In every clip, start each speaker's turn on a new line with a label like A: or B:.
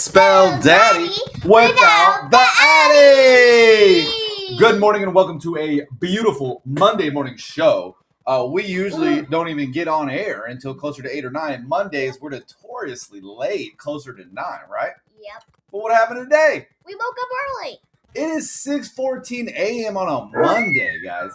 A: spell daddy without the Addy. Good morning and welcome to a beautiful Monday morning show. We usually don't even get on air until closer to 8 or 9. Mondays, we're notoriously late, closer to 9, right?
B: Yep.
A: But what happened today?
B: We woke up early.
A: It is 6:14 a.m. on a Monday, guys.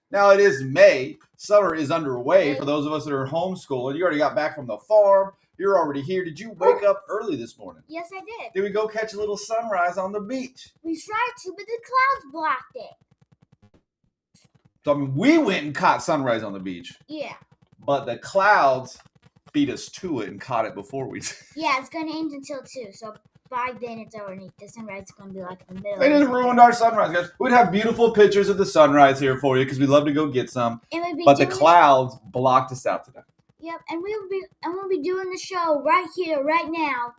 A: Now, it is May. Summer is underway for those of us that are homeschooling. You already got back from the farm. You're already here. Did you wake up early this morning?
B: Yes, I did.
A: Did we go catch a little sunrise on the beach?
B: We tried to, but the clouds blocked it.
A: So, I mean, we went and caught sunrise on the beach.
B: Yeah.
A: But the clouds beat us to it and caught it before we did.
B: Yeah, it's going to end until 2, so by then it's already, the sunrise is going to be like in the middle.
A: They just ruined our sunrise, guys. We'd have beautiful pictures of the sunrise here for you because we'd love to go get some. But the clouds blocked us out today.
B: Yep, and we'll be doing the show right here, right now,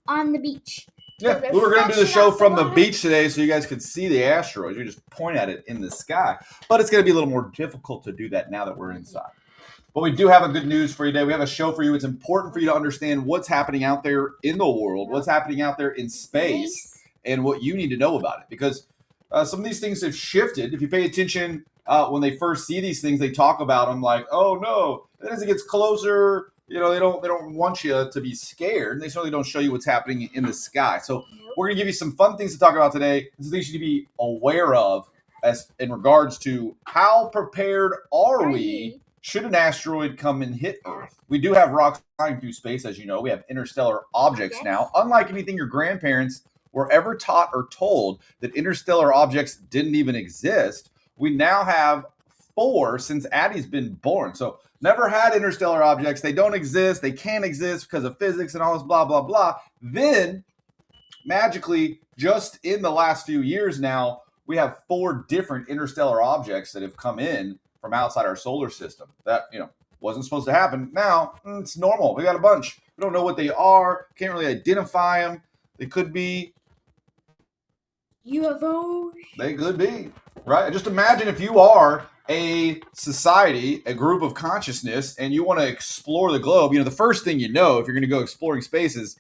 B: on the beach.
A: Yeah, we were going to do the show from the beach today so you guys could see the asteroids. You just point at it in the sky. But it's going to be a little more difficult to do that now that we're inside. But we do have a good news for you today. We have a show for you. It's important for you to understand what's happening out there in the world, what's happening out there in space, and what you need to know about it. Because some of these things have shifted. If you pay attention, when they first see these things, they talk about them like, oh, no. Then as it gets closer, you know, they don't want you to be scared. They certainly don't show you what's happening in the sky. So we're going to give you some fun things to talk about today. Some things you need to be aware of as in regards to how prepared are we should an asteroid come and hit Earth. We do have rocks flying through space, as you know. We have interstellar objects now. Unlike anything your grandparents were ever taught or told that interstellar objects didn't even exist, we now have 4 since Addy's been born. So never had interstellar objects. They don't exist. They can't exist because of physics and all this blah, blah, blah. Then, magically, just in the last few years now, we have 4 different interstellar objects that have come in from outside our solar system. That, wasn't supposed to happen. Now, it's normal. We got a bunch. We don't know what they are. Can't really identify them. They could be
B: UFOs.
A: They could be, right? Just imagine if you are a society, a group of consciousness, and you want to explore the globe. The first thing you know if you're going to go exploring space is,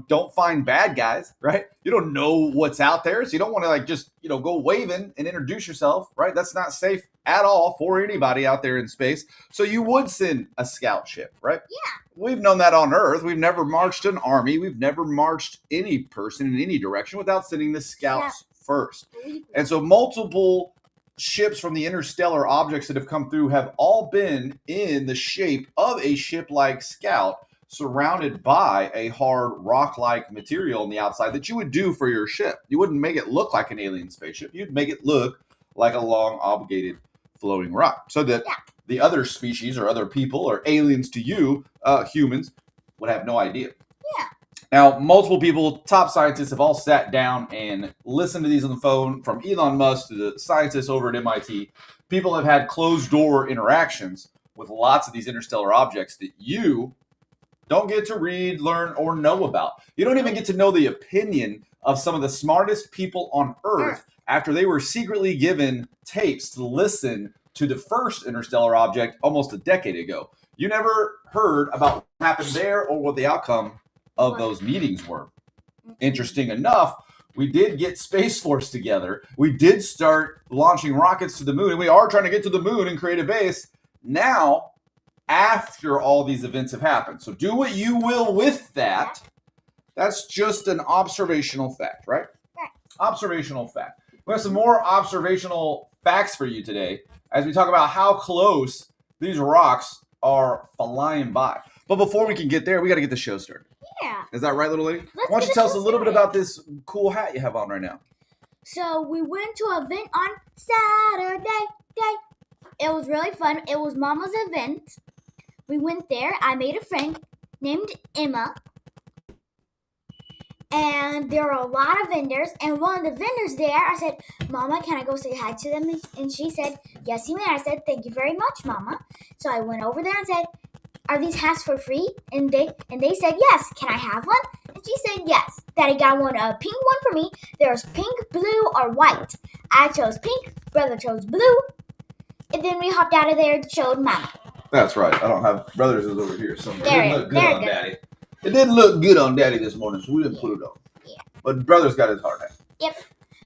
A: don't find bad guys, right? You don't know what's out there, so you don't want to just go waving and introduce yourself, right? That's not safe at all for anybody out there in space. So you would send a scout ship, right?
B: Yeah.
A: We've known that on Earth. We've never marched an army. We've never marched any person in any direction without sending the scouts first. And so multiple ships from the interstellar objects that have come through have all been in the shape of a ship-like scout surrounded by a hard rock-like material on the outside that you would do for your ship. You wouldn't make it look like an alien spaceship. You'd make it look like a long, obligated, floating rock. So that the other species or other people or aliens to you, humans, would have no idea.
B: Yeah.
A: Now, multiple people, top scientists, have all sat down and listened to these on the phone, from Elon Musk to the scientists over at MIT. People have had closed-door interactions with lots of these interstellar objects that you don't get to read, learn, or know about. You don't even get to know the opinion of some of the smartest people on Earth after they were secretly given tapes to listen to the first interstellar object almost a decade ago. You never heard about what happened there or what the outcome of those meetings were. Interesting enough, we did get Space Force together. We did start launching rockets to the moon, and we are trying to get to the moon and create a base now after all these events have happened. So do what you will with that. That's just an observational fact, right? Observational fact. We have some more observational facts for you today as we talk about how close these rocks are flying by. But before we can get there, we got to get the show started.
B: Yeah.
A: Is that right, little lady? Why don't you tell us a little bit about this cool hat you have on right now?
B: So we went to an event on Saturday. It was really fun. It was Mama's event. We went there. I made a friend named Emma. And there were a lot of vendors. And one of the vendors there, I said, Mama, can I go say hi to them? And she said, yes, you may. I said, thank you very much, Mama. So I went over there and said, are these hats for free? And they said, yes. Can I have one? And she said, yes. Daddy got a pink one for me. There's pink, blue, or white. I chose pink. Brother chose blue. And then we hopped out of there and showed Mama.
A: That's right. I don't have brothers over here, so
B: There
A: look good on Daddy. It didn't look good on Daddy this morning, so we didn't put it on.
B: Yeah.
A: But brother's got his hard hat.
B: Yep.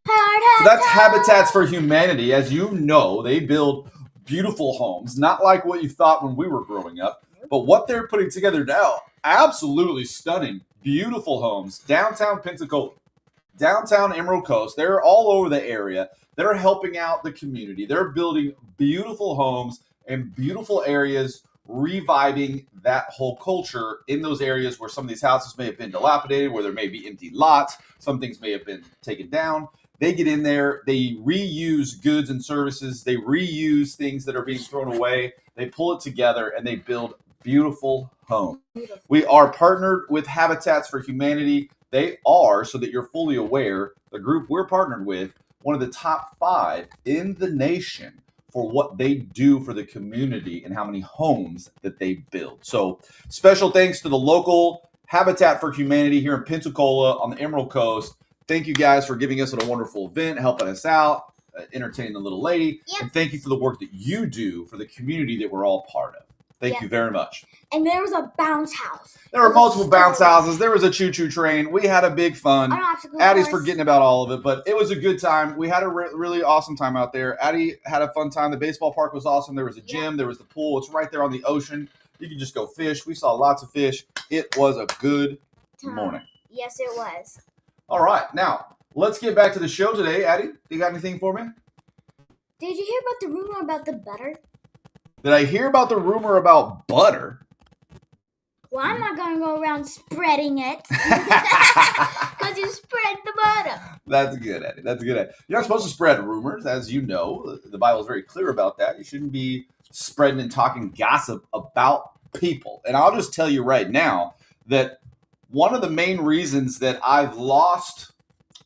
A: So that's Habitats for Humanity. As you know, they build beautiful homes, not like what you thought when we were growing up, but what they're putting together now, absolutely stunning, beautiful homes. Downtown Pensacola, downtown Emerald Coast, they're all over the area. They're helping out the community. They're building beautiful homes and beautiful areas, reviving that whole culture in those areas where some of these houses may have been dilapidated, where there may be empty lots, some things may have been taken down. They get in there, they reuse goods and services, they reuse things that are being thrown away, they pull it together, and they build beautiful homes. We are partnered with Habitats for Humanity. They are, so that you're fully aware, the group we're partnered with, one of the top 5 in the nation for what they do for the community and how many homes that they build. So special thanks to the local Habitat for Humanity here in Pensacola on the Emerald Coast. Thank you guys for giving us a wonderful event, helping us out, entertaining the little lady.
B: Yep.
A: And thank you for the work that you do for the community that we're all part of. Thank you very much.
B: And there was a bounce house.
A: There were multiple bounce houses. There was a choo-choo train. We had a big fun. Addie's forgetting about all of it, but it was a good time. We had a really awesome time out there. Addie had a fun time. The baseball park was awesome. There was a gym. There was the pool. It's right there on the ocean. You can just go fish. We saw lots of fish. It was a good morning.
B: Yes, it was.
A: All right. Now, let's get back to the show today. Addie, you got anything for me?
B: Did you hear about the rumor about the butter?
A: Did I hear about the rumor about butter?
B: Well, I'm not going to go around spreading it. Because you spread the butter.
A: That's good, Eddie. That's good, Eddie. You're not supposed to spread rumors, as you know. The Bible is very clear about that. You shouldn't be spreading and talking gossip about people. And I'll just tell you right now that one of the main reasons that I've lost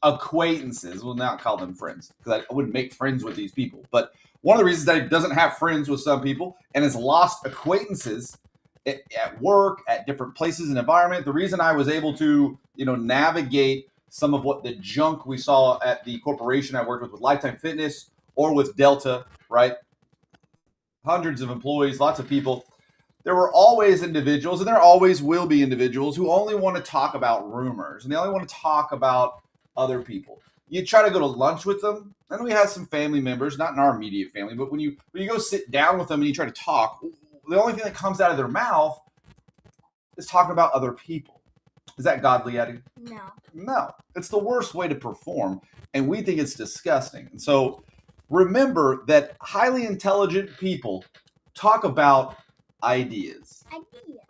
A: acquaintances, we'll not call them friends, because I wouldn't make friends with these people, but one of the reasons that he doesn't have friends with some people and has lost acquaintances at work, at different places and environment, the reason I was able to, navigate some of what the junk we saw at the corporation I worked with Lifetime Fitness or with Delta, right? Hundreds of employees, lots of people. There were always individuals, and there always will be individuals who only want to talk about rumors, and they only want to talk about other people. You try to go to lunch with them, and we have some family members, not in our immediate family, but when you go sit down with them and you try to talk, the only thing that comes out of their mouth is talking about other people. Is that godly, Eddie?
B: No.
A: No. It's the worst way to perform, and we think it's disgusting. And so remember that highly intelligent people talk about ideas,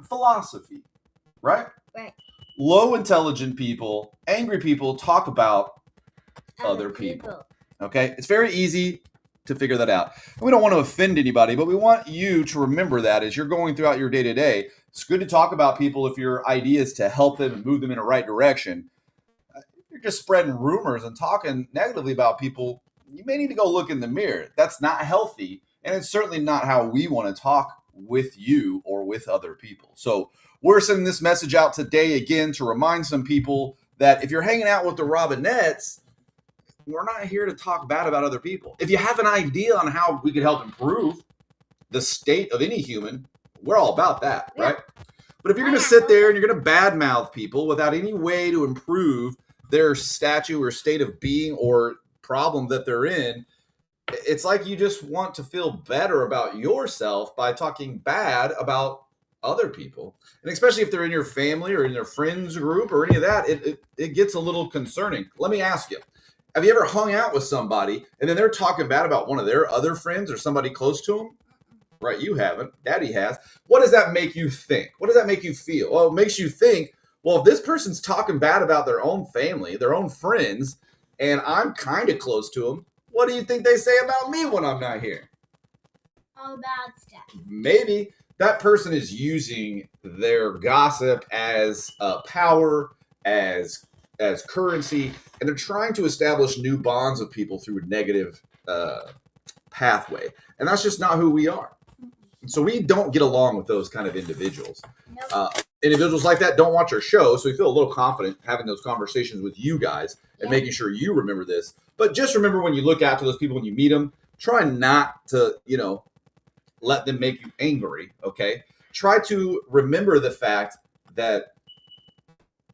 A: philosophy, right?
B: Right.
A: Low intelligent people, angry people talk about other people. Okay? It's very easy to figure that out. We don't want to offend anybody, but we want you to remember that as you're going throughout your day-to-day. It's good to talk about people if your idea is to help them and move them in the right direction. If you're just spreading rumors and talking negatively about people, you may need to go look in the mirror. That's not healthy, and it's certainly not how we want to talk with you or with other people. So we're sending this message out today again to remind some people that if you're hanging out with the Robinettes, we're not here to talk bad about other people. If you have an idea on how we could help improve the state of any human, we're all about that, right? But if you're going to sit there and you're going to badmouth people without any way to improve their statue or state of being or problem that they're in, it's like you just want to feel better about yourself by talking bad about other people. And especially if they're in your family or in their friends group or any of that, it gets a little concerning. Let me ask you, have you ever hung out with somebody and then they're talking bad about one of their other friends or somebody close to them? Right, you haven't. Daddy has. What does that make you think? What does that make you feel? Well, it makes you think, well, if this person's talking bad about their own family, their own friends, and I'm kind of close to them, what do you think they say about me when I'm not here?
B: All bad stuff.
A: Maybe that person is using their gossip as power, as currency, and they're trying to establish new bonds with people through a negative pathway. And that's just not who we are. So we don't get along with those kind of individuals.
B: Nope.
A: Individuals like that don't watch our show, so we feel a little confident having those conversations with you guys and making sure you remember this. But just remember when you look out to those people, when you meet them, try not to, let them make you angry, okay? Try to remember the fact that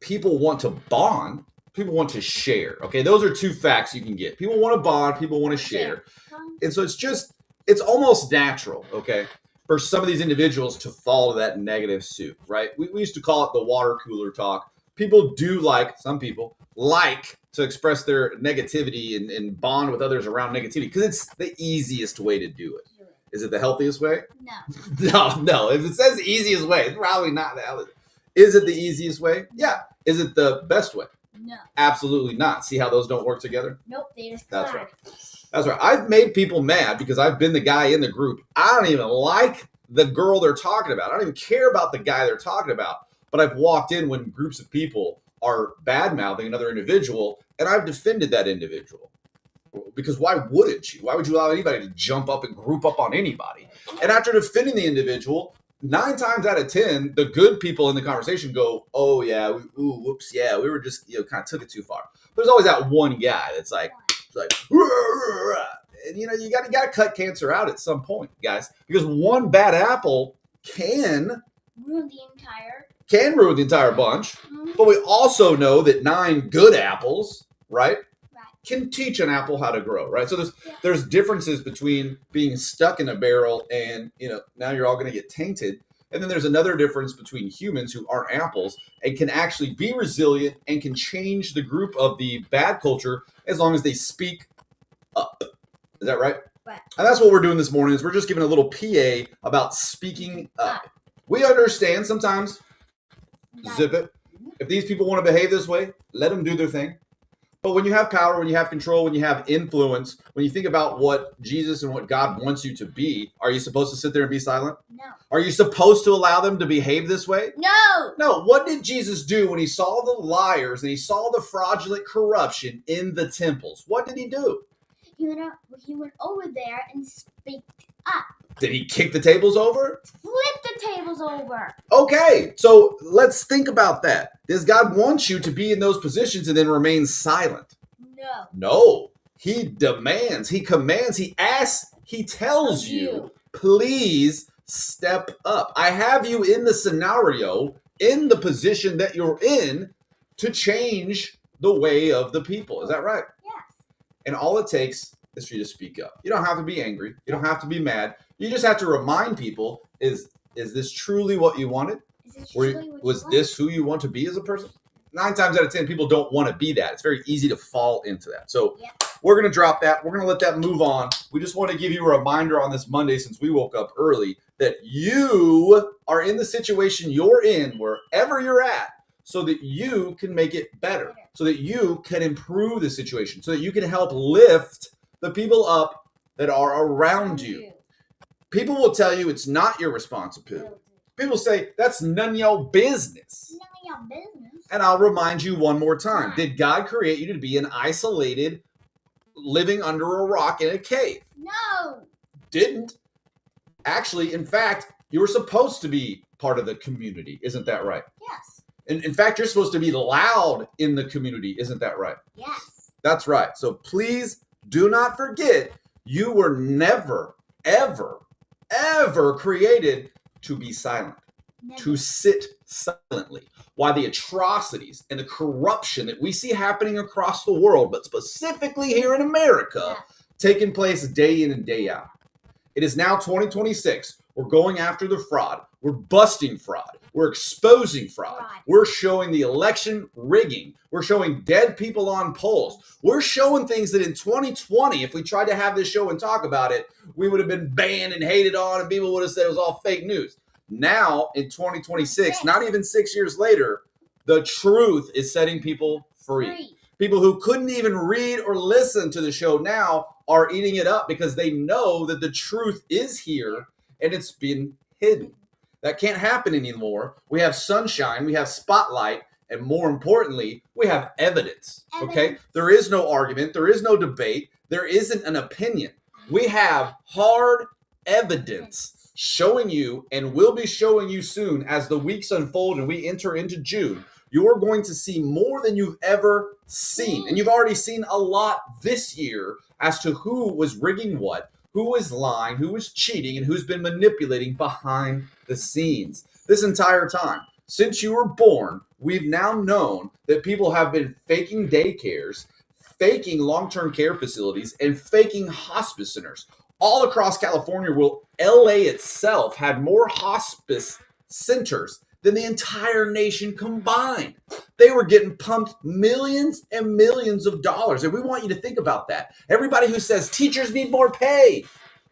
A: people want to bond, people want to share. Okay, those are two facts you can get. People want to bond, people want to share. And so it's almost natural, okay, for some of these individuals to fall to that negative soup, right? We used to call it the water cooler talk. Some people like to express their negativity and bond with others around negativity because it's the easiest way to do it. Is it the healthiest way?
B: No.
A: No. If it says easiest way, it's probably not the healthiest. Is it the easiest way? Yeah. Is it the best way?
B: No.
A: Absolutely not. See how those don't work together?
B: Nope, they just
A: That's
B: collide.
A: right. That's right. I've made people mad because I've been the guy in the group. I don't even like the girl they're talking about. I don't even care about the guy they're talking about. But I've walked in when groups of people are bad-mouthing another individual, and I've defended that individual. Because why wouldn't you? Why would you allow anybody to jump up and group up on anybody? And after defending the individual, 9 times out of 10, the good people in the conversation go, "Oh yeah, whoops, yeah, we were just kind of took it too far." There's always that one guy that's like, and you got to cut cancer out at some point, guys, because one bad apple can
B: ruin the entire
A: bunch. But we also know that 9 good apples, right, can teach an apple how to grow, right? So there's differences between being stuck in a barrel and, now you're all going to get tainted. And then there's another difference between humans who aren't apples and can actually be resilient and can change the group of the bad culture as long as they speak up. Is that right?
B: Right.
A: And that's what we're doing this morning is we're just giving a little PA about speaking up. We understand sometimes, zip it. If these people want to behave this way, let them do their thing. But when you have power, when you have control, when you have influence, when you think about what Jesus and what God wants you to be, are you supposed to sit there and be silent?
B: No.
A: Are you supposed to allow them to behave this way?
B: No.
A: No. What did Jesus do when he saw the liars and he saw the fraudulent corruption in the temples? What did he do?
B: He went over there and speaked up.
A: Did he kick the tables over?
B: Flip the tables over.
A: Okay, so let's think about that. Does God want you to be in those positions and then remain silent?
B: No.
A: No. He demands, he commands, he asks, he tells you, please step up. I have you in the scenario, in the position that you're in to change the way of the people. Is that right?
B: Yes.
A: And all it takes is for you to speak up. You don't have to be angry. You don't have to be mad. You just have to remind people, is this truly what you wanted? Was this who you want to be as a person? 9 times out of 10, people don't want to be that. It's very easy to fall into that. So we're going to drop that. We're going to let that move on. We just want to give you a reminder on this Monday, since we woke up early, that you are in the situation you're in, wherever you're at, so that you can make it better, so that you can improve the situation, so that you can help lift the people up that are around you. People will tell you it's not your responsibility. People say, that's none of your business.
B: None of your business.
A: And I'll remind you one more time. Did God create you to be an isolated, living under a rock in a cave?
B: No.
A: Didn't. Actually, in fact, you were supposed to be part of the community. Isn't that right?
B: Yes.
A: And in fact, you're supposed to be loud in the community. Isn't that right?
B: Yes.
A: That's right. So please do not forget, you were never, ever created to be silent, to sit silently. Why the atrocities and the corruption that we see happening across the world, but specifically here in America, taking place day in and day out. It is now 2026. We're going after the fraud. We're busting fraud. We're exposing fraud. We're showing the election rigging. We're showing dead people on polls. We're showing things that in 2020, if we tried to have this show and talk about it, we would have been banned and hated on, and people would have said it was all fake news. Now, in 2026, not even 6 years later, the truth is setting people free. People who couldn't even read or listen to the show now are eating it up because they know that the truth is here and it's been hidden. That can't happen anymore. We have sunshine, we have spotlight, and more importantly, we have evidence. Okay? There is no argument, there is no debate, there isn't an opinion. We have hard evidence showing you, and will be showing you soon as the weeks unfold and we enter into June. You're going to see more than you've ever seen. And you've already seen a lot this year as to who was rigging what, who was lying, who was cheating, and who's been manipulating behind the scenes this entire time. Since you were born, we've now known that people have been faking daycares, faking long-term care facilities, and faking hospice centers. All across California, well, LA itself had more hospice centers than the entire nation combined. They were getting pumped millions and millions of dollars. And we want you to think about that. Everybody who says teachers need more pay.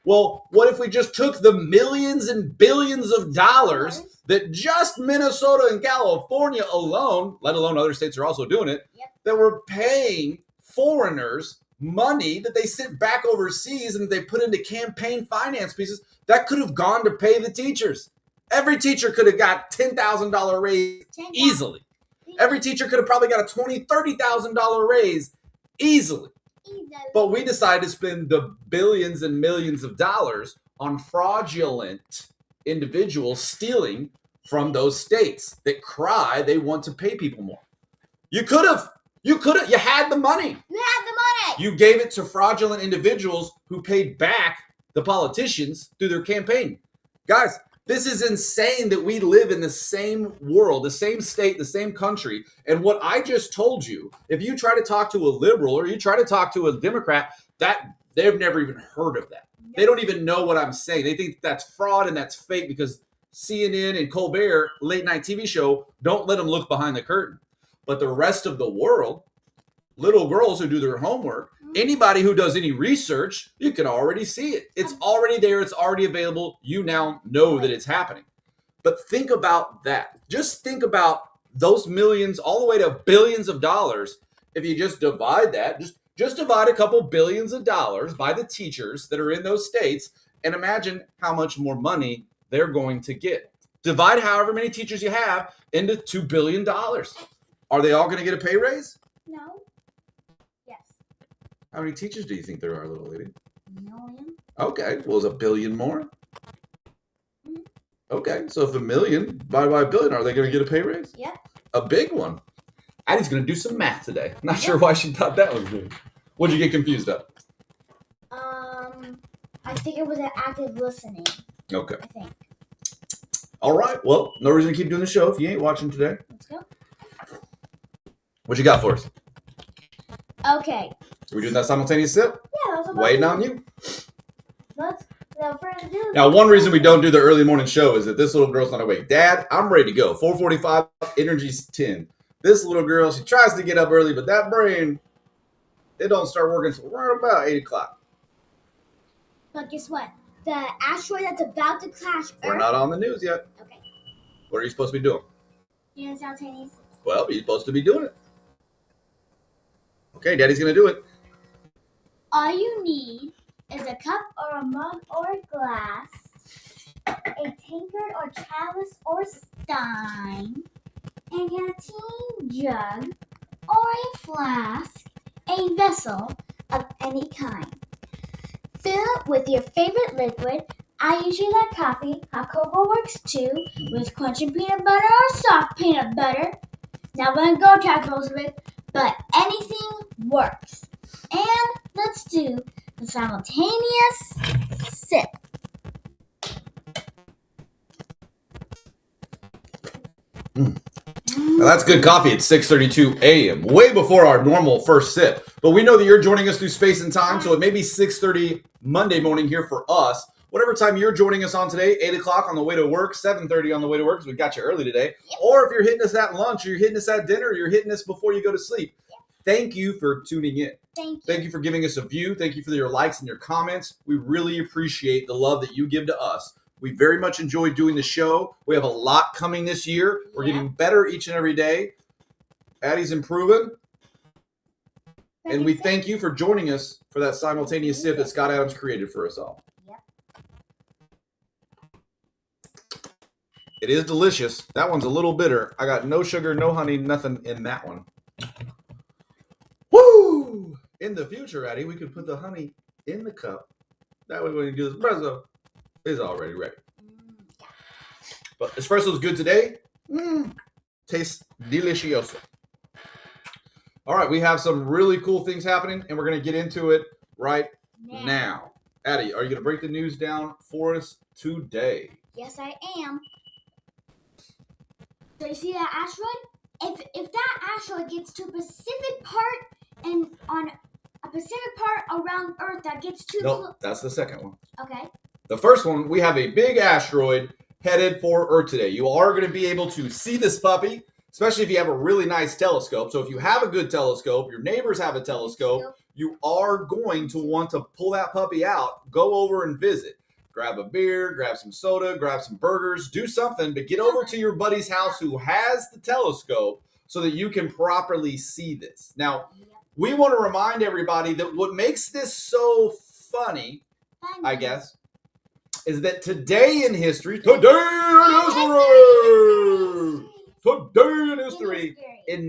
A: Well, what if we just took the millions and billions of dollars that just Minnesota and California alone, let alone other states are also doing it, that were paying foreigners money that they sent back overseas and they put into campaign finance pieces that could have gone to pay the teachers. Every teacher could have got $10,000 raise easily. Every teacher could have probably got a $20,000, $30,000 raise easily. But we decided to spend the billions and millions of dollars on fraudulent individuals stealing from those states that cry they want to pay people more. You had the money. You gave it to fraudulent individuals who paid back the politicians through their campaign. Guys, this is insane that we live in the same world, the same state, the same country. And what I just told you, if you try to talk to a liberal or you try to talk to a Democrat, that they've never even heard of that. They don't even know what I'm saying. They think that's fraud and that's fake because CNN and Colbert, late night TV show, don't let them look behind the curtain. But the rest of the world, little girls who do their homework, anybody who does any research, you can already see it. It's already there. It's already available. You now know that it's happening. But think about that. Just think about those millions all the way to billions of dollars. If you just divide that, just divide a couple billions of dollars by the teachers that are in those states and imagine how much more money they're going to get. Divide however many teachers you have into $2 billion. Are they all going to get a pay raise?
B: No. Yes.
A: How many teachers do you think there are, little lady?
B: 1 million.
A: Okay, well, is $1 billion more? Okay, so if 1 million divided by $1 billion, are they going to get a pay raise?
B: Yep.
A: A big one. Addie's going to do some math today. Not sure why she thought that was good. What'd you get confused of?
B: I think it was an active listening.
A: Okay.
B: I think.
A: All right. Well, no reason to keep doing the show if you ain't watching today.
B: Let's go.
A: What you got for us?
B: Okay.
A: Are we doing that simultaneous sip?
B: Yeah, that's what
A: Waiting on you.
B: Let's go for a do.
A: Now, one reason we don't do the early morning show is that this little girl's not awake. Dad, I'm ready to go. 4:45, energy's 10. This little girl, she tries to get up early, but that brain, it don't start working until right about 8 o'clock.
B: But guess what? The asteroid that's about to crash
A: We're
B: Earth.
A: not on the news yet.
B: Okay.
A: What are you supposed to be doing?
B: Yeah, simultaneous.
A: Well, you're supposed to be doing it. Okay, Daddy's going to do it.
B: All you need is a cup or a mug or a glass, a tankard or chalice or stein, a canteen jug or a flask, a vessel of any kind. Fill it with your favorite liquid. I usually like coffee. Hot cocoa works too, with crunchy peanut butter or soft peanut butter. Not one go track rolls with, but anything works. And let's do the simultaneous sip.
A: Now that's good coffee at 6:32 a.m., way before our normal first sip. But we know that you're joining us through space and time, so it may be 6:30 Monday morning here for us. Whatever time you're joining us on today, 8 o'clock on the way to work, 7:30 on the way to work, because we got you early today.
B: Yep.
A: Or if you're hitting us at lunch, or you're hitting us at dinner, or you're hitting us before you go to sleep.
B: Yep.
A: Thank you for tuning in.
B: Thank you.
A: Thank you for giving us a view. Thank you for your likes and your comments. We really appreciate the love that you give to us. We very much enjoy doing the show. We have a lot coming this year. We're getting better each and every day. Addie's improving. And we thank you for joining us for that simultaneous sip that Scott Adams created for us all.
B: Yep.
A: It is delicious. That one's a little bitter. I got no sugar, no honey, nothing in that one. Woo! In the future, Addie, we could put the honey in the cup. That way when you do this espresso, it's already ready. But espresso is good today. Tastes delicioso. All right, we have some really cool things happening, and we're going to get into it right now. Addie, are you going to break the news down for us today?
B: Yes, I am. So you see that asteroid? If that asteroid gets to a Pacific part and on a Pacific part around Earth that gets too close.
A: Nope, that's the second one.
B: Okay.
A: The first one, we have a big asteroid headed for Earth today. You are going to be able to see this puppy, especially if you have a really nice telescope. So if you have a good telescope, your neighbors have a telescope, you are going to want to pull that puppy out, go over and visit. Grab a beer, grab some soda, grab some burgers, do something, but get over to your buddy's house who has the telescope so that you can properly see this. Now, we want to remind everybody that what makes this so funny, I guess, is that today in history, in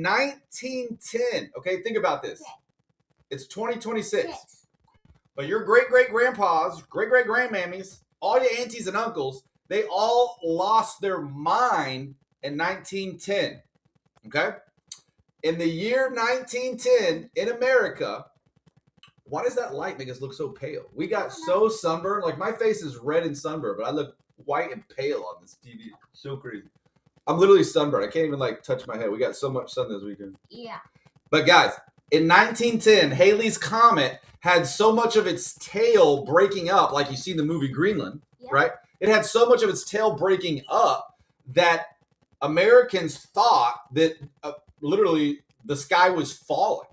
A: 1910, okay, think about this. It's 2026. But your great-great-grandpas, great-great-grandmammies, all your aunties and uncles, they all lost their mind in 1910, okay? In the year 1910, in America, why does that light make us look so pale? We got so sunburned. Like, my face is red and sunburned, but I look white and pale on this TV. So crazy. I'm literally sunburned. I can't even, like, touch my head. We got so much sun this weekend.
B: Yeah.
A: But, guys, in 1910, Halley's Comet had so much of its tail breaking up, like you see in the movie Greenland, right? It had so much of its tail breaking up that Americans thought that literally the sky was falling.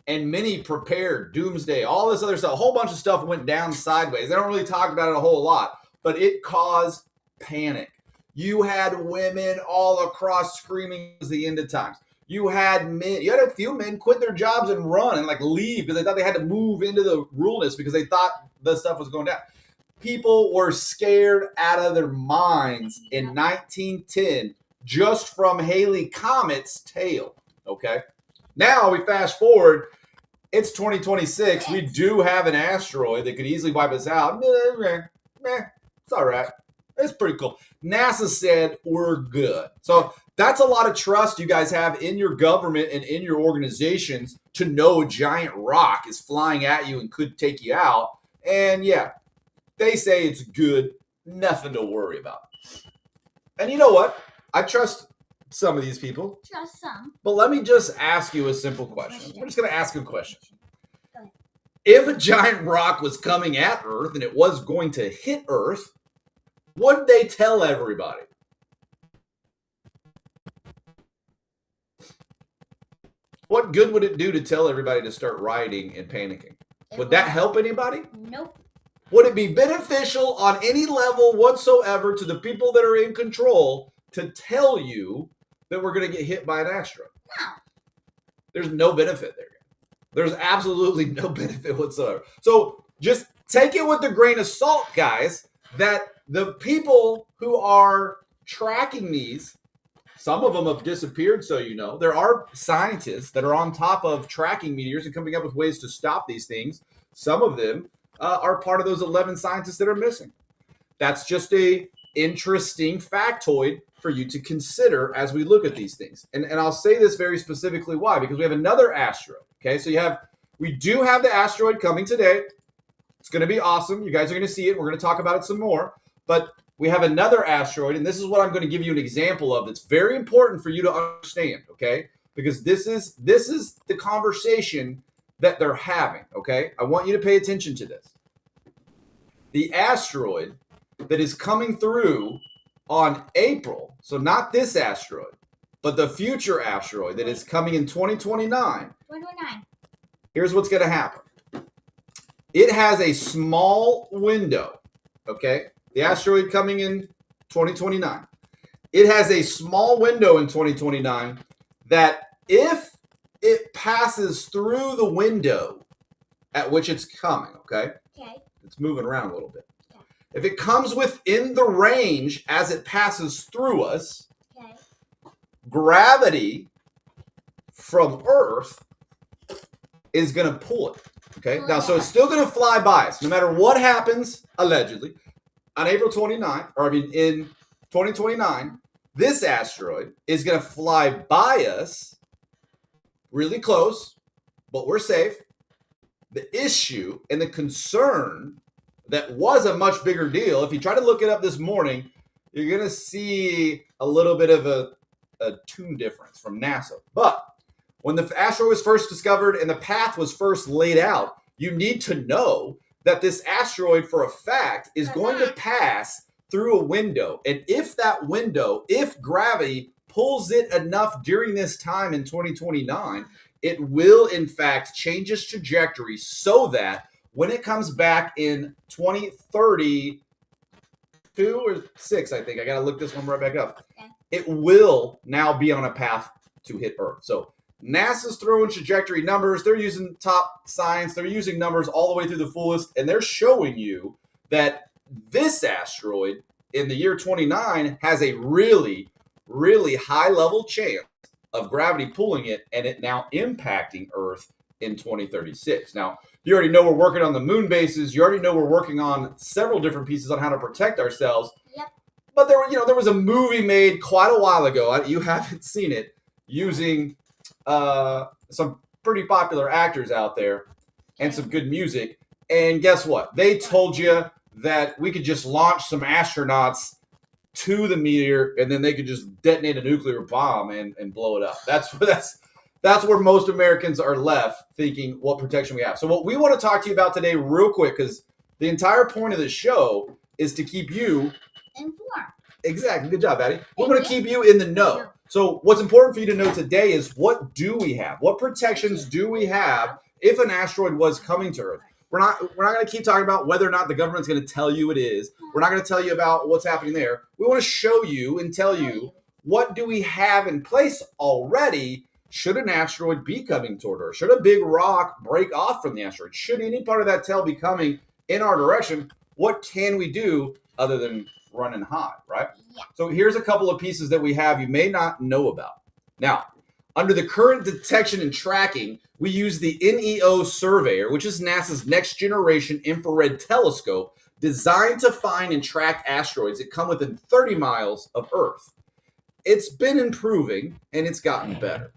A: And many prepared, doomsday, all this other stuff. A whole bunch of stuff went down sideways. They don't really talk about it a whole lot, but it caused panic. You had women all across screaming it was the end of times. You had men, you had a few men quit their jobs and run and like leave because they thought they had to move into the ruleness because they thought the stuff was going down. People were scared out of their minds in 1910 just from Halley Comet's tail, okay? Now we fast forward, it's 2026. We do have an asteroid that could easily wipe us out. It's all right. It's pretty cool. NASA said we're good. So that's a lot of trust you guys have in your government and in your organizations to know a giant rock is flying at you and could take you out. And yeah, they say it's good. Nothing to worry about. And you know what? I trust some of these people.
B: Just some.
A: But let me just ask you a simple question. I'm just going to ask a question. If a giant rock was coming at Earth and it was going to hit Earth, would they tell everybody? What good would it do to tell everybody to start rioting and panicking? Would that help anybody?
B: Nope.
A: Would it be beneficial on any level whatsoever to the people that are in control to tell you that we're going to get hit by an asteroid?
B: No.
A: There's no benefit there. There's absolutely no benefit whatsoever. So just take it with a grain of salt, guys, that the people who are tracking these, some of them have disappeared, so you know. There are scientists that are on top of tracking meteors and coming up with ways to stop these things. Some of them are part of those 11 scientists that are missing. That's just a interesting factoid for you to consider as we look at these things. And I'll say this very specifically why, because we have another asteroid. Okay, so we do have the asteroid coming today. It's going to be awesome. You guys are going to see it. We're going to talk about it some more. But we have another asteroid, and this is what I'm going to give you an example of that's very important for you to understand, okay? Because this is the conversation that they're having, okay? I want you to pay attention to this. The asteroid that is coming through on April, so not this asteroid, but the future asteroid that is coming in 2029.
B: 2029.
A: Here's what's going to happen. It has a small window, okay? The asteroid coming in 2029. It has a small window in 2029 that if it passes through the window at which it's coming, okay?
B: Okay.
A: It's moving around a little bit.
B: Okay.
A: If it comes within the range as it passes through us,
B: Okay.
A: gravity from Earth is going to pull it. Okay. Now, so it's still going to fly by us no matter what happens, allegedly, on April 29, or I mean, in 2029, this asteroid is going to fly by us really close, but we're safe. The issue and the concern that was a much bigger deal, if you try to look it up this morning, you're going to see a little bit of a a tune difference from NASA. But when the asteroid was first discovered and the path was first laid out, you need to know that this asteroid, for a fact, is going to pass through a window. And if that window, if gravity pulls it enough during this time in 2029, it will, in fact, change its trajectory so that when it comes back in 2032 or 6, I think, I got to look this one right back up, it will now be on a path to hit Earth. So NASA's throwing trajectory numbers. They're using top science. They're using numbers all the way through the fullest, and they're showing you that this asteroid in the year 29 has a really, really high level chance of gravity pulling it and it now impacting Earth in 2036. Now, you already know we're working on the moon bases. You already know we're working on several different pieces on how to protect ourselves.
B: Yep.
A: But there was a movie made quite a while ago. You haven't seen it, using some pretty popular actors out there and some good music. And guess what? They told you that we could just launch some astronauts to the meteor and then they could just detonate a nuclear bomb and blow it up. That's where most Americans are left thinking what protection we have. So what we want to talk to you about today real quick, because the entire point of the show is to keep you
B: informed.
A: Exactly. Good job, Addy. We're going to keep you in the know. So what's important for you to know today is, what do we have? What protections do we have if an asteroid was coming to Earth? We're not going to keep talking about whether or not the government's going to tell you it is. We're not going to tell you about what's happening there. We want to show you and tell you what do we have in place already should an asteroid be coming toward Earth. Should a big rock break off from the asteroid? Should any part of that tail be coming in our direction? What can we do other than run and hide, right?
B: Yeah.
A: So here's a couple of pieces that we have you may not know about. Now, under the current detection and tracking, we use the NEO surveyor, which is NASA's next generation infrared telescope designed to find and track asteroids that come within 30 miles of Earth. It's been improving and it's gotten better.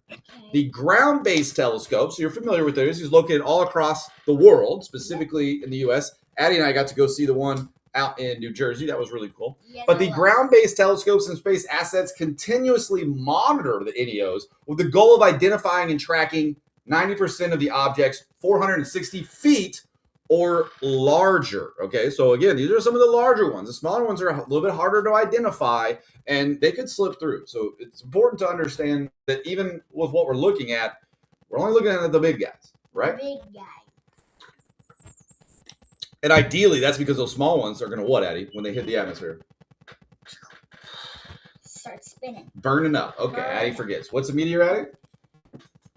A: The ground-based telescope, so you're familiar with those, is located all across the world, specifically in the US. Addie and I got to go see the one out in New Jersey. That was really cool.
B: Yes,
A: but the ground-based telescopes and space assets continuously monitor the NEOs with the goal of identifying and tracking 90% of the objects 460 feet or larger. Okay, so again, these are some of the larger ones. The smaller ones are a little bit harder to identify, and they could slip through. So it's important to understand that even with what we're looking at, we're only looking at the big guys, right?
B: Big guy.
A: And ideally, that's because those small ones are going to what, Addy, when they hit the atmosphere?
B: Start spinning.
A: Burning up. Okay, Addy forgets. What's a meteor, Addy?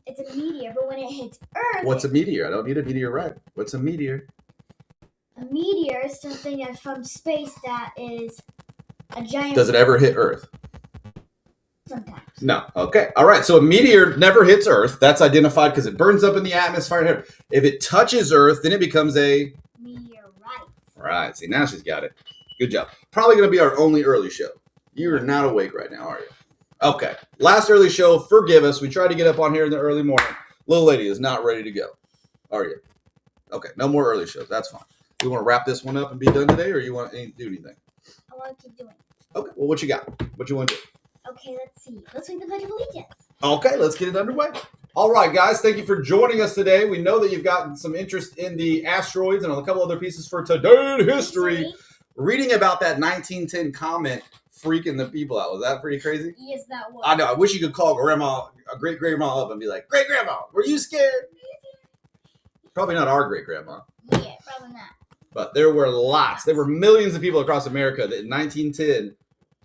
B: It's a meteor, but when it hits Earth...
A: What's a meteor? I don't need a meteorite. What's a meteor?
B: A meteor is something that's from space that is a giant...
A: Does it ever hit Earth?
B: Sometimes.
A: No. Okay. All right. So a meteor never hits Earth. That's identified because it burns up in the atmosphere. If it touches Earth, then it becomes a...
B: meteorite.
A: Right. See, now she's got it. Good job. Probably going to be our only early show. You are not awake right now, are you? Okay. Last early show. Forgive us. We tried to get up on here in the early morning. Little lady is not ready to go. Are you? Okay. No more early shows. That's fine. You want to wrap this one up and be done today, or you want to do anything?
B: I want to keep doing.
A: Okay. Well, what you got? What you want to do?
B: Okay, let's see. Let's read the Pledge of Allegiance.
A: Okay, let's get it underway. All right, guys, thank you for joining us today. We know that you've gotten some interest in the asteroids and on a couple other pieces for today in history. Reading about that 1910 comet freaking the people out. Was that pretty crazy?
B: Yes, that was.
A: I know. I wish you could call grandma, a great-grandma up and be like, "Great-grandma, were you scared?" Probably not our great-grandma.
B: Yeah, probably not.
A: But there were lots. There were millions of people across America that in 1910,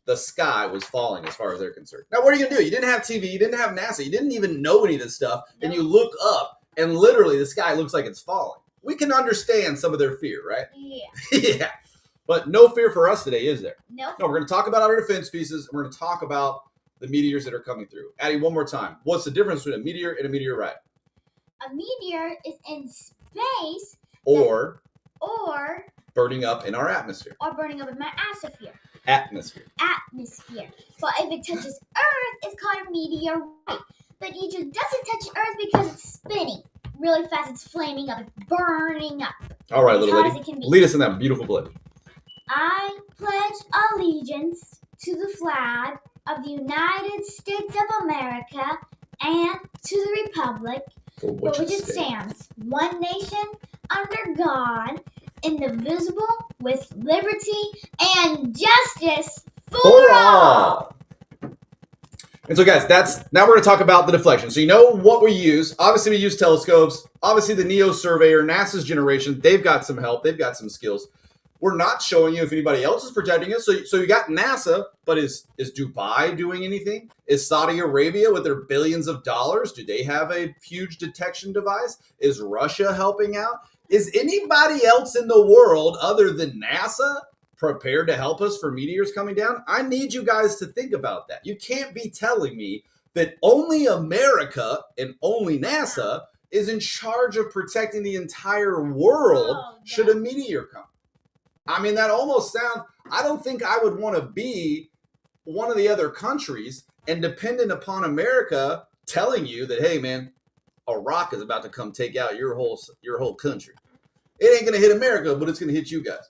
A: the sky was falling as far as they're concerned. Now, what are you going to do? You didn't have TV. You didn't have NASA. You didn't even know any of this stuff. And you look up, and literally the sky looks like it's falling. We can understand some of their fear, right?
B: Yeah.
A: Yeah. But no fear for us today, is there?
B: Nope.
A: No, we're going to talk about our defense pieces, and we're going to talk about the meteors that are coming through. Addie, one more time. What's the difference between a meteor and a meteorite?
B: A meteor is in space.
A: Or burning up in our atmosphere.
B: Or burning up in my atmosphere.
A: Atmosphere.
B: But if it touches Earth, it's called a meteorite. But it just doesn't touch Earth because it's spinning really fast. It's flaming up. It's burning up.
A: All right,
B: as
A: little
B: hot
A: lady.
B: as it can be.
A: Lead us in that beautiful pledge.
B: I pledge allegiance to the flag of the United States of America and to the republic
A: For
B: for which it stands, one nation, under God, indivisible, with liberty and justice for all.
A: And so, guys, now we're going to talk about the deflection. So you know what we use. Obviously, we use telescopes. Obviously, the NEO surveyor, NASA's generation, they've got some help. They've got some skills. We're not showing you if anybody else is protecting us. So you got NASA, but is Dubai doing anything? Is Saudi Arabia with their billions of dollars? Do they have a huge detection device? Is Russia helping out? Is anybody else in the world other than NASA prepared to help us for meteors coming down? I need you guys to think about that. You can't be telling me that only America and only NASA is in charge of protecting the entire world should a meteor come. I mean, that almost sounds, I don't think I would want to be one of the other countries and dependent upon America telling you that, hey, man, a rock is about to come take out your whole country. It ain't going to hit America, but it's going to hit you guys.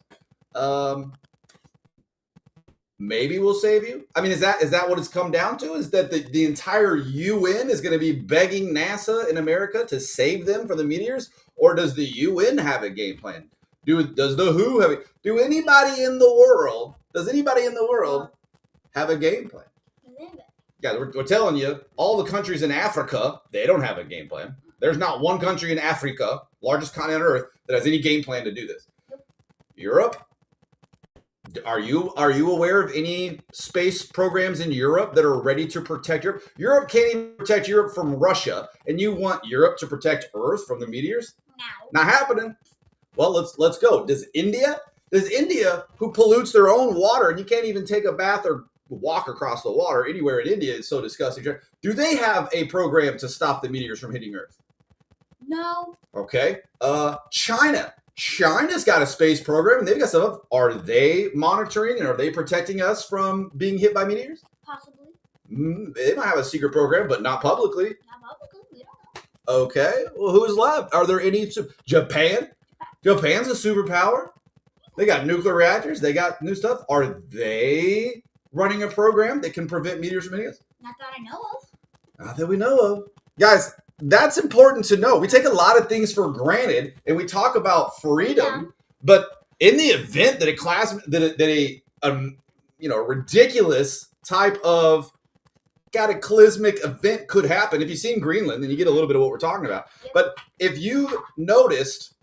A: Maybe we'll save you. I mean, is that what it's come down to? Is that the entire UN is going to be begging NASA in America to save them from the meteors? Or does the UN have a game plan? Does the WHO have does anybody in the world have a game plan? Yeah, we're telling you, all the countries in Africa, they don't have a game plan. There's not one country in Africa, largest continent on Earth, that has any game plan to do this. Europe? Are you aware of any space programs in Europe that are ready to protect Europe? Europe can't even protect Europe from Russia, and you want Europe to protect Earth from the meteors? No. Not happening. Well, let's go. Does India, who pollutes their own water, and you can't even take a bath or walk across the water anywhere in India, it's so disgusting. Do they have a program to stop the meteors from hitting Earth?
B: No.
A: Okay. China's got a space program, and they've got stuff. Are they monitoring and are they protecting us from being hit by meteors?
B: Possibly.
A: They might have a secret program, but not publicly.
B: Not publicly. We don't know.
A: Okay. Well, who's left? Are there any? Japan? Japan's a superpower. They got nuclear reactors. They got new stuff. Are they running a program that can prevent meteors from hitting us?
B: Not that I know of.
A: Not that we know of. Guys, that's important to know. We take a lot of things for granted, and we talk about freedom, but in the event that a ridiculous type of cataclysmic event could happen, if you've seen Greenland, then you get a little bit of what we're talking about. Yep. But if you noticed,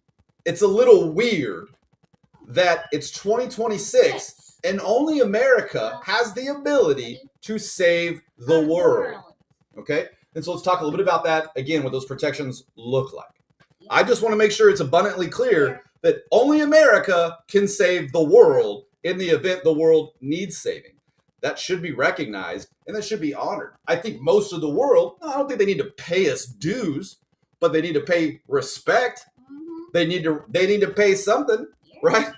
A: it's a little weird that it's 2026 and only America has the ability to save the world. Okay? And so let's talk a little bit about that, again, what those protections look like. I just want to make sure it's abundantly clear that only America can save the world in the event the world needs saving. That should be recognized and that should be honored. I think most of the world, I don't think they need to pay us dues, but they need to pay respect. They need to pay something, right?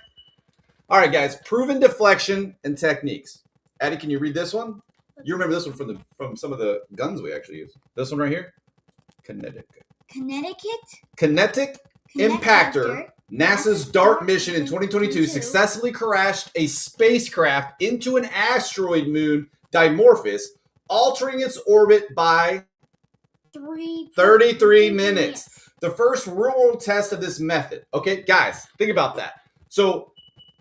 A: All right, guys, proven deflection and techniques. Addy, can you read this one? You remember this one from some of the guns we actually use. This one right here? Kinetic Impactor. NASA's DART mission in 2022 successfully crashed a spacecraft into an asteroid moon, Dimorphos, altering its orbit by 33 minutes. The first real-world test of this method. Okay, guys, think about that. So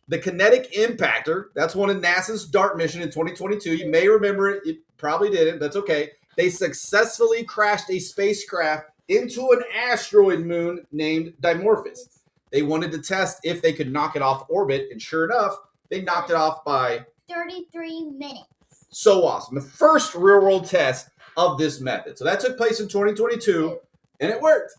A: the Kinetic Impactor, that's one of NASA's DART mission in 2022. You may remember it. You probably didn't. That's okay. They successfully crashed a spacecraft into an asteroid moon named Dimorphos. They wanted to test if they could knock it off orbit, and sure enough, they knocked it off by
B: 33 minutes.
A: So awesome. The first real-world test of this method. So that took place in 2022, and it worked.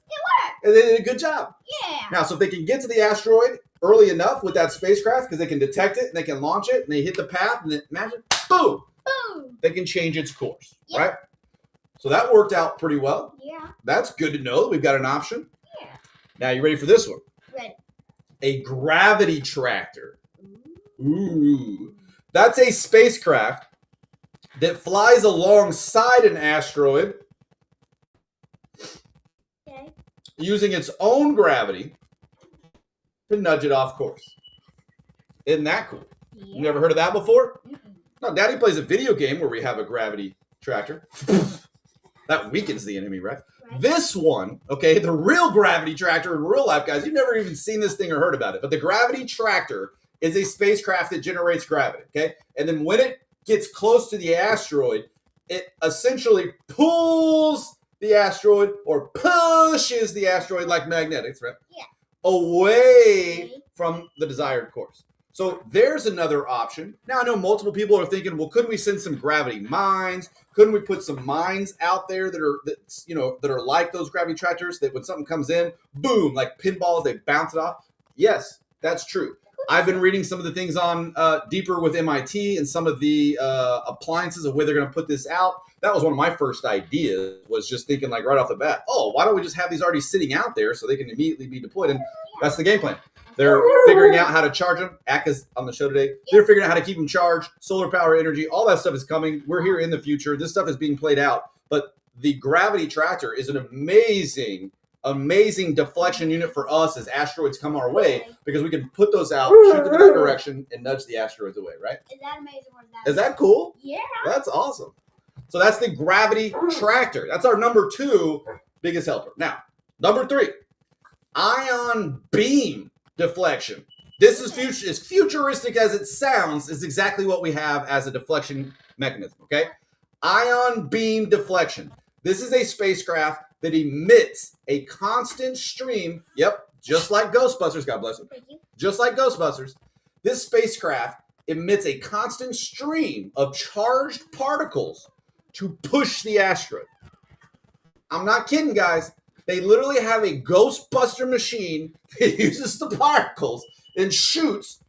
A: And they did a good job.
B: Yeah.
A: Now, so if they can get to the asteroid early enough with that spacecraft, because they can detect it and they can launch it, and they hit the path, and then imagine, boom, they can change its course, right? So that worked out pretty well.
B: Yeah.
A: That's good to know that we've got an option.
B: Yeah.
A: Now, you ready for this one?
B: Ready.
A: A gravity tractor. Ooh. That's a spacecraft that flies alongside an asteroid using its own gravity to nudge it off course. Isn't that cool? Yeah. You never heard of that before? No, Daddy plays a video game where we have a gravity tractor. That weakens the enemy, right? This one, okay, the real gravity tractor in real life, guys, you've never even seen this thing or heard about it, but the gravity tractor is a spacecraft that generates gravity, okay? And then when it gets close to the asteroid, it essentially pulls the asteroid or pushes the asteroid like magnetics, right?
B: Yeah.
A: Away from the desired course. So there's another option. Now I know multiple people are thinking, well, couldn't we send some gravity mines? Couldn't we put some mines out there that are like those gravity tractors that when something comes in, boom, like pinballs, they bounce it off? Yes, that's true. I've been reading some of the things on Deeper with MIT and some of the appliances of where they're going to put this out. That was one of my first ideas, was just thinking like right off the bat, oh, why don't we just have these already sitting out there so they can immediately be deployed? And that's the game plan. They're figuring out how to charge them. Aka's on the show today. They're figuring out how to keep them charged. Solar power, energy, all that stuff is coming. We're here in the future. This stuff is being played out. But the gravity tractor is an amazing deflection unit for us as asteroids come our way, because we can put those out, shoot them in that direction, and nudge the asteroids away, right?
B: Is that amazing or is that?
A: Is that cool?
B: Yeah.
A: That's awesome. So that's the gravity tractor. That's our number 2 biggest helper. Now, number 3, ion beam deflection. This is as futuristic as it sounds, is exactly what we have as a deflection mechanism, okay? Ion beam deflection. This is a spacecraft that emits a constant stream, just like Ghostbusters, God bless them.
B: Thank you.
A: Just like Ghostbusters, this spacecraft emits a constant stream of charged particles to push the asteroid. I'm not kidding, guys. They literally have a Ghostbuster machine that uses the particles and shoots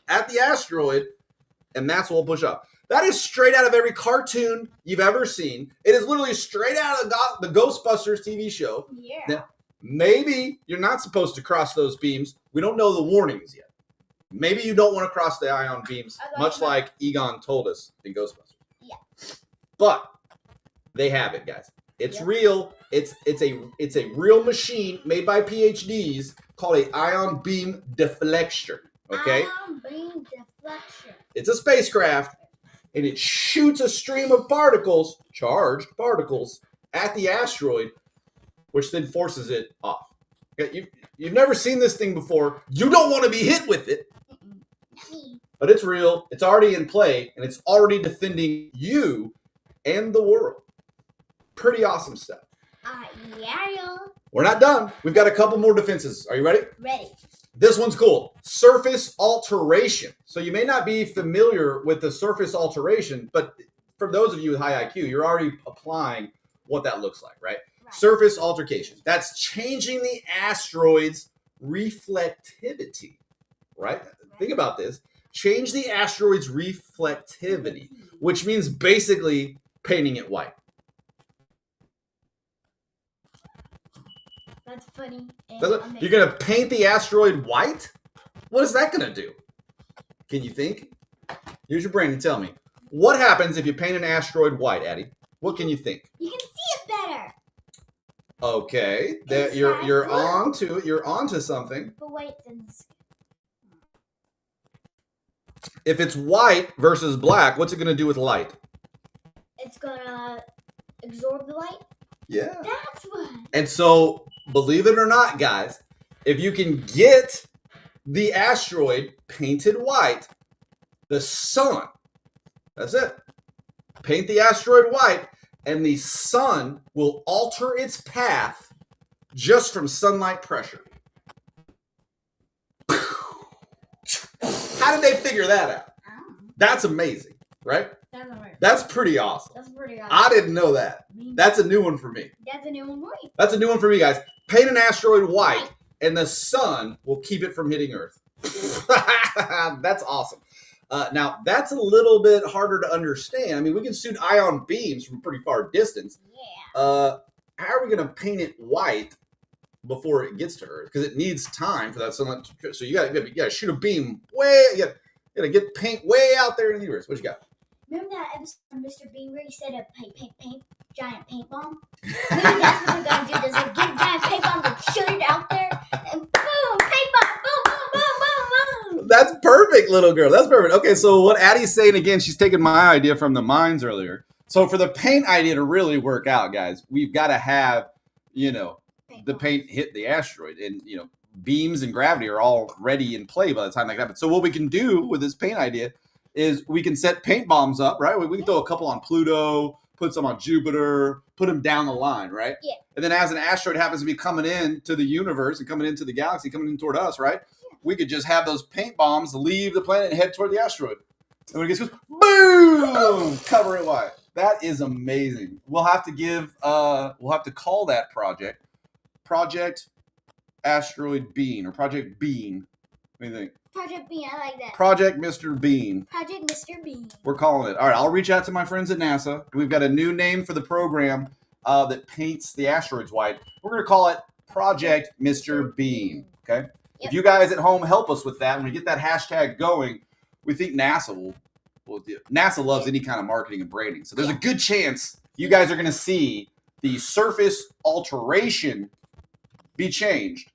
A: at the asteroid, and that's what will push up. That is straight out of every cartoon you've ever seen. It is literally straight out of the Ghostbusters TV show.
B: Yeah.
A: Now, maybe you're not supposed to cross those beams. We don't know the warnings yet. Maybe you don't want to cross the ion beams, much like Egon told us in Ghostbusters.
B: Yeah.
A: But they have it, guys. It's real. It's a real machine made by PhDs called an ion beam deflector. Okay?
B: Ion beam deflection.
A: It's a spacecraft, and it shoots a stream of particles, charged particles, at the asteroid, which then forces it off. Okay? You've never seen this thing before. You don't want to be hit with it. But it's real. It's already in play, and it's already defending you and the world. Pretty awesome stuff.
B: Yeah.
A: We're not done. We've got a couple more defenses. Are you ready?
B: Ready.
A: This one's cool. Surface alteration. So you may not be familiar with the surface alteration, but for those of you with high IQ, you're already applying what that looks like, right? Surface alteration. That's changing the asteroid's reflectivity, right? Think about this. Change the asteroid's reflectivity, which means basically painting it white.
B: That's funny.
A: You're going to paint the asteroid white? What is that going to do? Can you think? Use your brain and tell me. What happens if you paint an asteroid white, Addy? What can you think?
B: You can see it better.
A: Okay, you're onto it. You're onto something.
B: But wait, then.
A: If it's white versus black, what's it going to do with light?
B: It's gonna absorb the light.
A: Yeah.
B: That's what.
A: And so, believe it or not, guys, if you can get the asteroid painted white, the sun, that's it. Paint the asteroid white, and the sun will alter its path just from sunlight pressure. How did they figure that out? That's amazing, right? That's pretty awesome.
B: That's pretty awesome.
A: I didn't know that. That's a new one for me.
B: That's a new one for me.
A: That's a new one for me, guys. Paint an asteroid white, and the sun will keep it from hitting Earth. That's awesome. Now, that's a little bit harder to understand. I mean, we can shoot ion beams from a pretty far distance.
B: Yeah.
A: How are we going to paint it white before it gets to Earth? Because it needs time for that sunlight to. So you got to shoot a beam way. You got to get paint way out there in the universe. What you got?
B: Remember that episode of Mr. Bean where he said a paint giant paint bomb? Maybe that's what we're gonna do. There's a get giant paint bomb and shoot it out there, and boom, paint bomb, boom, boom, boom, boom, boom.
A: That's perfect, little girl. That's perfect. Okay, so what Addie's saying again, she's taking my idea from the mines earlier. So for the paint idea to really work out, guys, we've got to have, the paint hit the asteroid, and beams and gravity are already in play by the time that happens. So what we can do with this paint idea is we can set paint bombs up, right? We can throw a couple on Pluto, put some on Jupiter, put them down the line, right?
B: Yeah.
A: And then as an asteroid happens to be coming into the universe and coming into the galaxy, coming in toward us, right? Yeah. We could just have those paint bombs leave the planet and head toward the asteroid. And when it gets boom, cover it wide. That is amazing. We'll have to call that Project Asteroid Bean or Project Bean. What do you think?
B: Project Bean, I like that.
A: Project Mr. Bean.
B: Project Mr. Bean.
A: We're calling it. All right, I'll reach out to my friends at NASA. We've got a new name for the program that paints the asteroids white. We're going to call it Project Mr. Bean. Okay? Yep. If you guys at home help us with that, when we get that hashtag going, we think NASA will do. NASA loves any kind of marketing and branding. So there's a good chance you guys are going to see the surface alteration be changed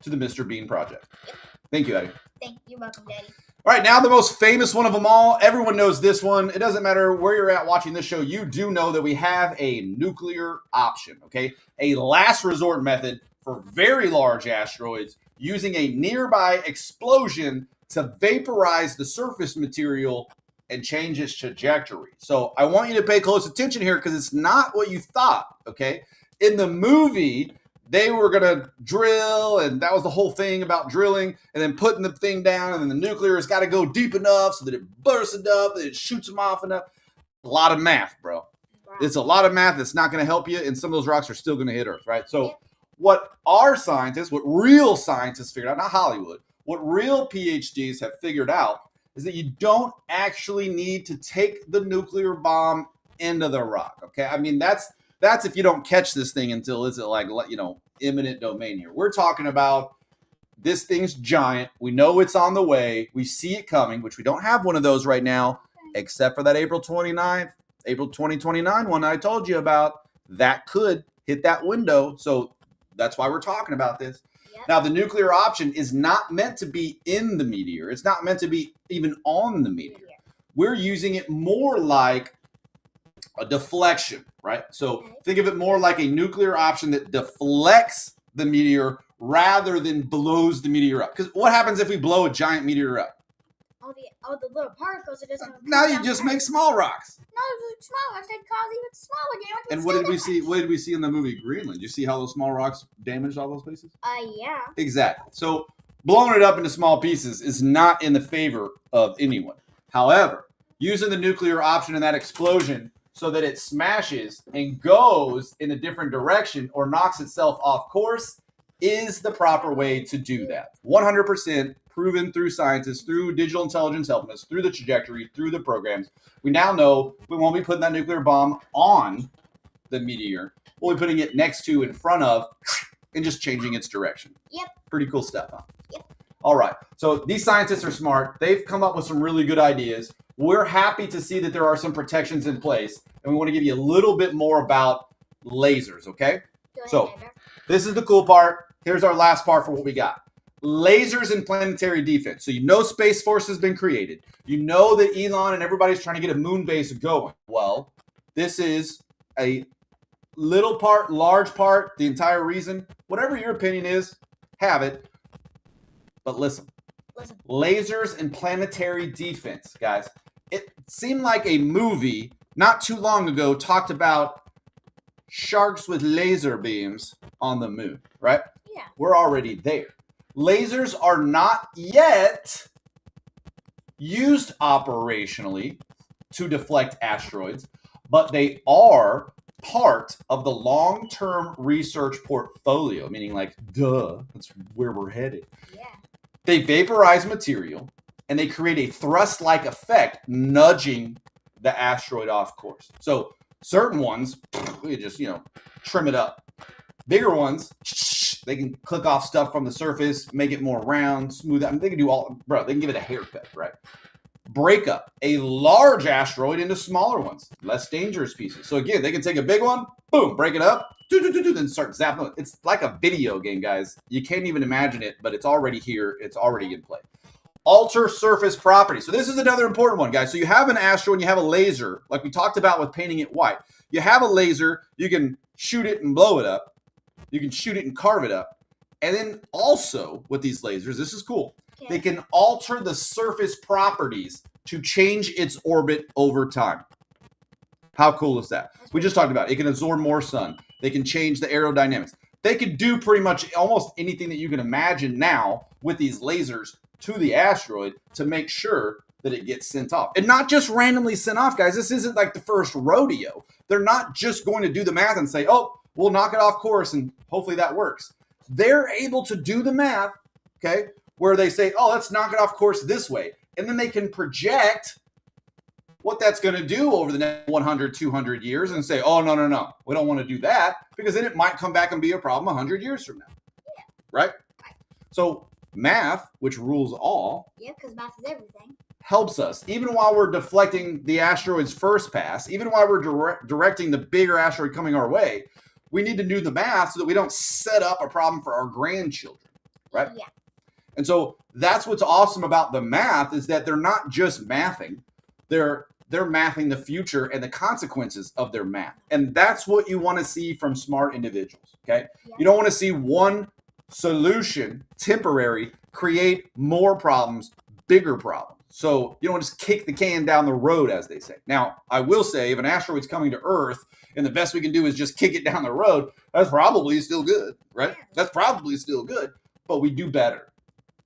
A: to the Mr. Bean project. Yep. Thank you, Addy.
B: You're welcome, Daddy.
A: All right, now the most famous one of them all. Everyone knows this one. It doesn't matter where you're at watching this show. You do know that we have a nuclear option, okay? A last resort method for very large asteroids using a nearby explosion to vaporize the surface material and change its trajectory. So I want you to pay close attention here because it's not what you thought, okay? In the movie, they were going to drill, and that was the whole thing about drilling, and then putting the thing down, and then the nuclear has got to go deep enough so that it bursts enough, that it shoots them off enough. A lot of math, bro. Wow. It's a lot of math that's not going to help you, and some of those rocks are still going to hit Earth, right? So what real scientists figured out, not Hollywood, what real PhDs have figured out is that you don't actually need to take the nuclear bomb into the rock, okay? I mean, that's if you don't catch this thing until it's like, imminent domain here. We're talking about this thing's giant. We know it's on the way. We see it coming, which we don't have one of those right now, except for that April 2029 one I told you about. That could hit that window. So that's why we're talking about this. Yep. Now, the nuclear option is not meant to be in the meteor. It's not meant to be even on the meteor. We're using it more like a deflection, right? So think of it more like a nuclear option that deflects the meteor rather than blows the meteor up. Because what happens if we blow a giant meteor up?
B: All the little particles, it doesn't.
A: Now you just make small rocks.
B: No, small rocks. They cause even smaller damage.
A: And what did we see? What did we see in the movie Greenland? You see how those small rocks damaged all those places?
B: Yeah.
A: Exactly. So blowing it up into small pieces is not in the favor of anyone. However, using the nuclear option in that explosion so that it smashes and goes in a different direction or knocks itself off course is the proper way to do that. 100% proven through scientists, through digital intelligence helping us, through the trajectory, through the programs. We now know we won't be putting that nuclear bomb on the meteor. We'll be putting it next to, in front of, and just changing its direction.
B: Yep.
A: Pretty cool stuff, huh?
B: Yep.
A: All right. So these scientists are smart. They've come up with some really good ideas. We're happy to see that there are some protections in place, and we want to give you a little bit more about lasers, okay? So this is the cool part. Here's our last part for what we got. Lasers and planetary defense. So you know Space Force has been created. You know that Elon and everybody's trying to get a moon base going. Well, this is a little part, large part, the entire reason. Whatever your opinion is, have it. But listen. Lasers and planetary defense, guys. It seemed like a movie not too long ago talked about sharks with laser beams on the moon, right?
B: Yeah.
A: We're already there. Lasers are not yet used operationally to deflect asteroids, but they are part of the long-term research portfolio, meaning like, duh, that's where we're headed.
B: Yeah.
A: They vaporize material, and they create a thrust-like effect, nudging the asteroid off course. So certain ones, we just, trim it up. Bigger ones, they can click off stuff from the surface, make it more round, smooth out. I mean, they can do they can give it a haircut, right? Break up a large asteroid into smaller ones, less dangerous pieces. So again, they can take a big one, boom, break it up, then start zapping. It's like a video game, guys. You can't even imagine it, but it's already here. It's already in play. alter surface properties. So this is another important one, guys. So you have an asteroid and you have a laser, like we talked about with painting it white. You have a laser, you can shoot it and blow it up. You can shoot it and carve it up. And then also with these lasers, this is cool. Okay. They can alter the surface properties to change its orbit over time. How cool is that? We just talked about it. It can absorb more sun. They can change the aerodynamics. They can do pretty much almost anything that you can imagine now with these lasers to the asteroid to make sure that it gets sent off. And not just randomly sent off, guys. This isn't like the first rodeo. They're not just going to do the math and say, oh, we'll knock it off course and hopefully that works. They're able to do the math, okay, where they say, oh, let's knock it off course this way. And then they can project what that's going to do over the next 100, 200 years and say, oh, no, we don't want to do that because then it might come back and be a problem 100 years from now. Yeah. Right? So math, which rules all.
B: Yeah, because math is everything.
A: Helps us. Even while we're deflecting the asteroid's first pass, even while we're directing the bigger asteroid coming our way, we need to do the math so that we don't set up a problem for our grandchildren. Right?
B: Yeah.
A: And so that's what's awesome about the math is that they're not just mathing. They're mathing the future and the consequences of their math. And that's what you want to see from smart individuals, okay? Yeah. You don't want to see one solution, temporary, create more problems, bigger problems. So you don't just kick the can down the road, as they say. Now, I will say if an asteroid's coming to Earth and the best we can do is just kick it down the road, that's probably still good, right? That's probably still good, but we do better.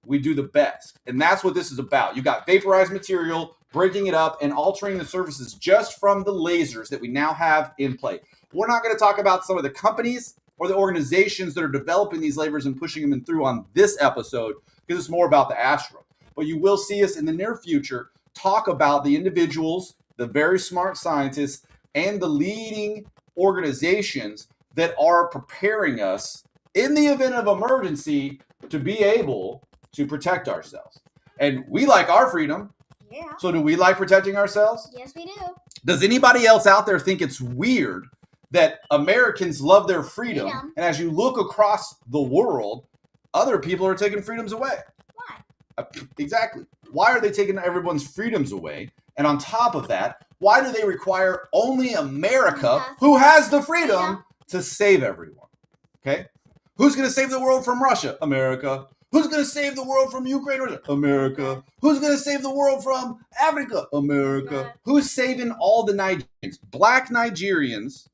A: We do the best. And that's what this is about. You got vaporized material, breaking it up and altering the surfaces just from the lasers that we now have in play. We're not going to talk about some of the companies or the organizations that are developing these lasers and pushing them in through on this episode because it's more about the asteroid. But you will see us in the near future talk about the individuals, the very smart scientists, and the leading organizations that are preparing us in the event of emergency to be able to protect ourselves. And we like our freedom.
B: Yeah.
A: So do we like protecting ourselves?
B: Yes, we do.
A: Does anybody else out there think it's weird that Americans love their freedom? And as you look across the world, other people are taking freedoms away.
B: Why?
A: Exactly. Why are they taking everyone's freedoms away? And on top of that, why do they require only America, who has the freedom, to save everyone? Okay? Who's going to save the world from Russia? America. Who's going to save the world from Ukraine? America. Who's going to save the world from Africa? America. Who's saving all the Nigerians? Black Nigerians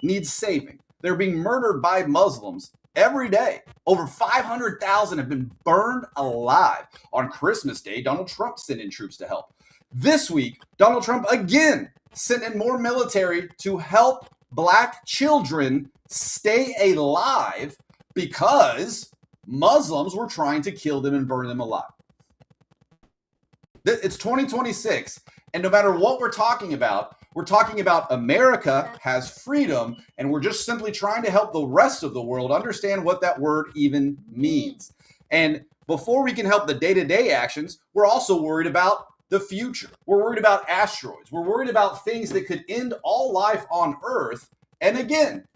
A: need saving. They're being murdered by Muslims every day. Over 500,000 have been burned alive. On Christmas Day, Donald Trump sent in troops to help. This week, Donald Trump again sent in more military to help black children stay alive because Muslims were trying to kill them and burn them alive. It's 2026, and no matter what we're talking about America has freedom, and we're just simply trying to help the rest of the world understand what that word even means. And before we can help the day-to-day actions, we're also worried about the future. We're worried about asteroids. We're worried about things that could end all life on Earth. And again,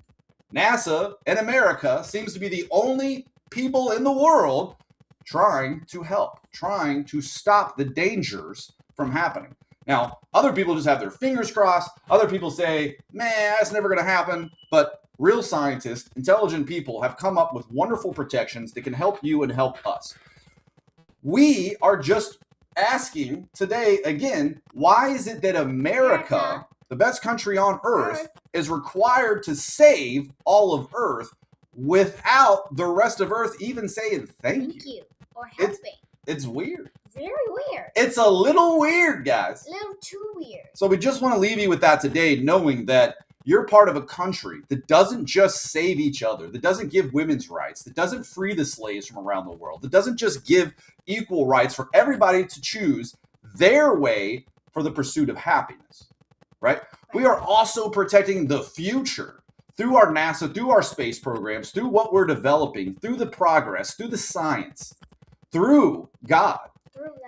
A: NASA and America seems to be the only people in the world trying to help, trying to stop the dangers from happening. Now, other people just have their fingers crossed. Other people say, man, that's never going to happen. But real scientists, intelligent people have come up with wonderful protections that can help you and help us. We are just asking today, again, why is it that America, the best country on Earth, is required to save all of Earth without the rest of Earth even saying thank you
B: or helping?
A: It's weird.
B: Very weird.
A: It's a little weird, guys.
B: A little too weird.
A: So we just want to leave you with that today, knowing that you're part of a country that doesn't just save each other, that doesn't give women's rights, that doesn't free the slaves from around the world, that doesn't just give equal rights for everybody to choose their way for the pursuit of happiness, right? We are also protecting the future through our NASA, through our space programs, through what we're developing, through the progress, through the science, through God.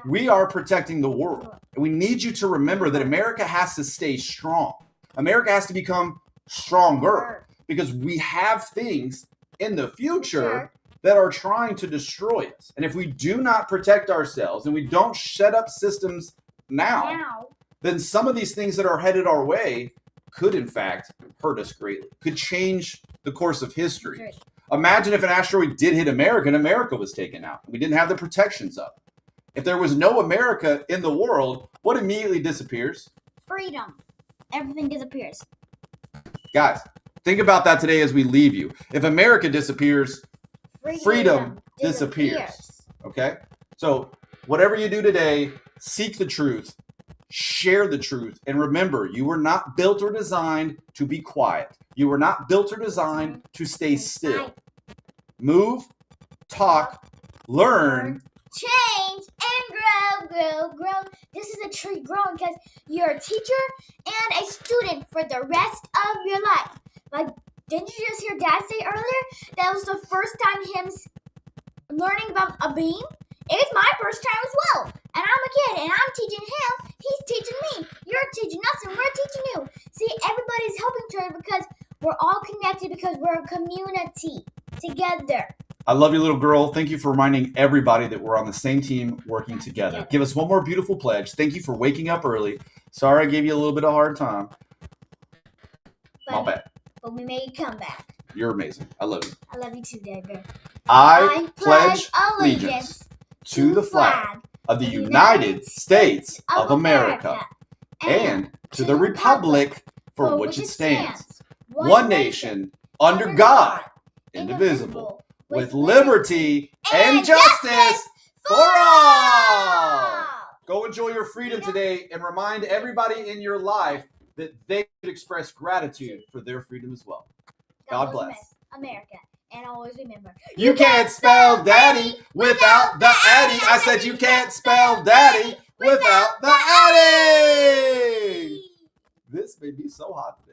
A: We are protecting the world. And we need you to remember that America has to stay strong. America has to become stronger because we have things in the future that are trying to destroy us. And if we do not protect ourselves and we don't set up systems now, then some of these things that are headed our way could, in fact, hurt us greatly, could change the course of history. Imagine if an asteroid did hit America and America was taken out. We didn't have the protections up. If there was no America in the world, what immediately disappears?
B: Freedom. Everything disappears.
A: Guys, think about that today as we leave you. If America disappears, freedom disappears. Okay? So whatever you do today, seek the truth, share the truth, and remember, you were not built or designed to be quiet. You were not built or designed to stay still. Move, talk, learn,
B: change, and grow. This is a tree growing because you're a teacher and a student for the rest of your life. Like, didn't you just hear Dad say earlier that was the first time him learning about a beam? It's my first time as well. And I'm a kid, and I'm teaching him. He's teaching me. You're teaching us, and we're teaching you. See, everybody's helping each other because we're all connected because we're a community together.
A: I love you, little girl. Thank you for reminding everybody that we're on the same team working together. Give us one more beautiful pledge. Thank you for waking up early. Sorry I gave you a little bit of a hard time. My bad.
B: But we made you come back.
A: You're amazing. I love you.
B: I love you too, Dad.
A: I pledge allegiance to the flag of the United States of America and to the republic for which it stands, one nation, under God, indivisible, with liberty and justice for all. Go enjoy your freedom today and remind everybody in your life that they should express gratitude for their freedom as well. God bless.
B: America. And always remember,
A: you can't spell daddy without the Addy. I said you can't spell daddy without the Addy. This made me so hot today.